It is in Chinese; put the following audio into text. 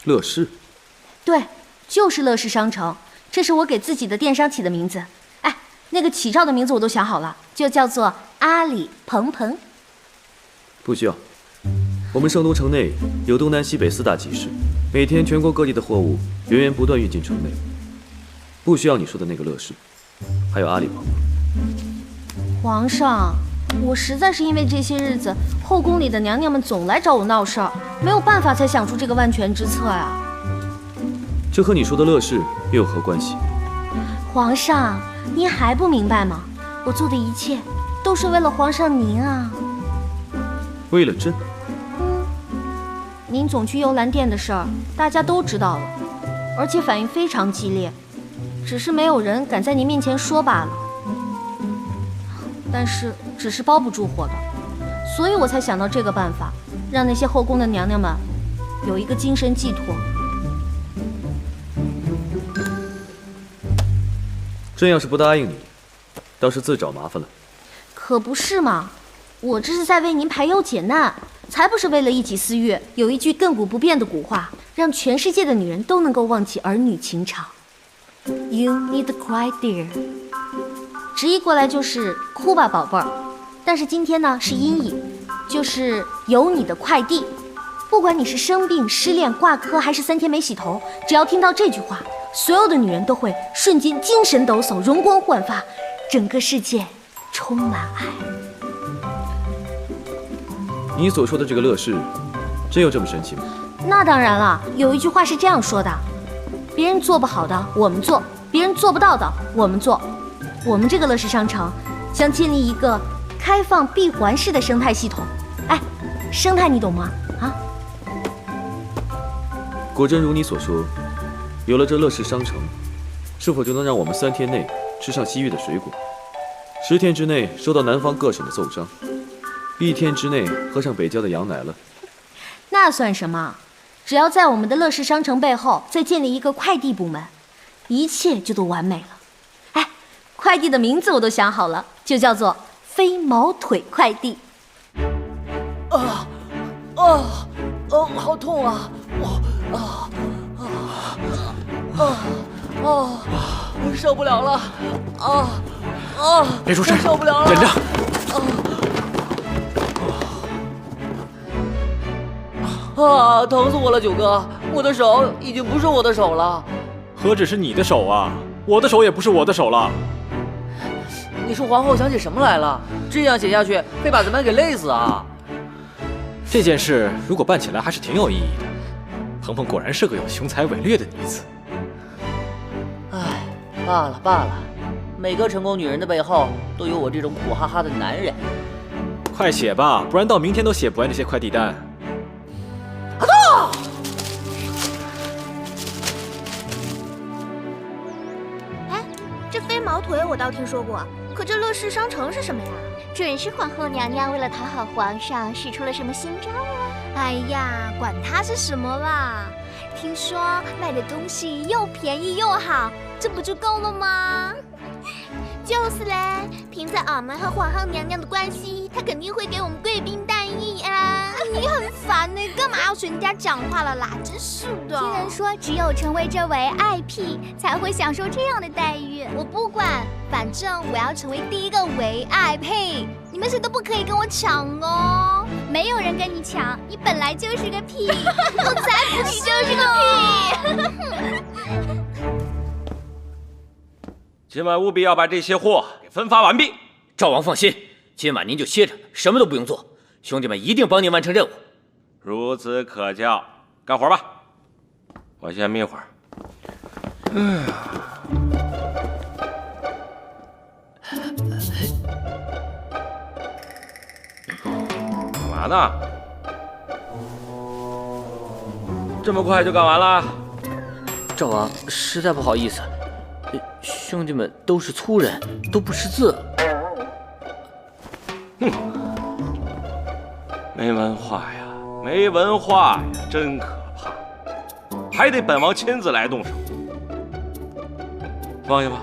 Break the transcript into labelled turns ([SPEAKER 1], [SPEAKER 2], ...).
[SPEAKER 1] 乐视？
[SPEAKER 2] 对，就是乐视商城，这是我给自己的电商起的名字。哎，那个启照的名字我都想好了，就叫做阿里鹏鹏。
[SPEAKER 1] 不需要，我们盛东城内有东南西北4大集市，每天全国各地的货物源源不断运进城内，不需要你说的那个乐视，还有阿里鹏鹏。
[SPEAKER 2] 皇上，我实在是因为这些日子后宫里的娘娘们总来找我闹事儿，没有办法才想出这个万全之策呀。
[SPEAKER 1] 这和你说的乐视又有何关系？
[SPEAKER 2] 皇上，您还不明白吗？我做的一切都是为了皇上您啊。
[SPEAKER 1] 为了朕？
[SPEAKER 2] 您总去幽兰殿的事儿，大家都知道了，而且反应非常激烈，只是没有人敢在您面前说罢了。但是纸是包不住火的，所以我才想到这个办法，让那些后宫的娘娘们有一个精神寄托。
[SPEAKER 1] 朕要是不答应你，倒是自找麻烦了。
[SPEAKER 2] 可不是嘛，我这是在为您排忧解难，才不是为了一己私欲。有一句亘古不变的古话，让全世界的女人都能够忘记儿女情长。You need cry, dear。直译过来就是哭吧，宝贝儿。但是今天呢是音译，就是有你的快递。不管你是生病、失恋、挂科，还是3天没洗头，只要听到这句话，所有的女人都会瞬间精神抖擞、容光焕发，整个世界充满爱。
[SPEAKER 1] 你所说的这个乐视，真有这么神奇吗？
[SPEAKER 2] 那当然了，有一句话是这样说的：别人做不好的我们做，别人做不到的我们做。我们这个乐视商城将建立一个开放闭环式的生态系统。哎，生态你懂吗？啊？
[SPEAKER 1] 果真如你所说，有了这乐视商城，是否就能让我们3天内吃上西域的水果，10天之内收到南方各省的奏章，1天之内喝上北郊的羊奶了？
[SPEAKER 2] 那算什么？只要在我们的乐视商城背后再建立一个快递部门，一切就都完美了。哎，快递的名字我都想好了，就叫做飞毛腿快递。
[SPEAKER 3] 好痛啊！我受不了了！
[SPEAKER 4] 别出声，
[SPEAKER 3] 受不了了！
[SPEAKER 4] 忍着。
[SPEAKER 3] 疼死我了，九哥！我的手已经不是我的手了。
[SPEAKER 4] 何止是你的手啊，我的手也不是我的手了。
[SPEAKER 3] 你说皇后想起什么来了？这样写下去会把咱们给累死啊！
[SPEAKER 4] 这件事如果办起来还是挺有意义的。鹏鹏果然是个有雄才伟略的女子。
[SPEAKER 3] 唉，罢了，每个成功女人的背后都有我这种苦哈哈的男人。
[SPEAKER 4] 快写吧，不然到明天都写不完这些快递单。
[SPEAKER 5] 哎，这飞毛腿我倒听说过，可这乐视商城是什么呀？
[SPEAKER 6] 准是皇后娘娘为了讨好皇上，使出了什么新招啊？
[SPEAKER 5] 哎呀，管它是什么啦！听说卖的东西又便宜又好，这不就够了吗？
[SPEAKER 6] 就是嘞，凭着俺们和皇后娘娘的关系，她肯定会给我们贵宾待遇啊！
[SPEAKER 5] 你很烦呢，干嘛要随人家讲话了啦？真是的。
[SPEAKER 6] 听人说，只有成为这为爱癖，才会享受这样的待遇。
[SPEAKER 5] 我不管，反正我要成为第一个为爱癖，你们谁都不可以跟我抢哦！
[SPEAKER 6] 没有人跟你抢，你本来就是个屁！
[SPEAKER 5] 我才不是，你就是个屁！
[SPEAKER 7] 今晚务必要把这些货给分发完毕。
[SPEAKER 3] 赵王放心，今晚您就歇着，什么都不用做，兄弟们一定帮您完成任务。
[SPEAKER 7] 孺子可教，干活吧。我先眯会儿。干嘛呢？这么快就干完了？
[SPEAKER 3] 赵王，实在不好意思，兄弟们都是粗人，都不识字。
[SPEAKER 7] 哼，没文化呀，没文化呀，真可怕！还得本王亲自来动手。放下吧。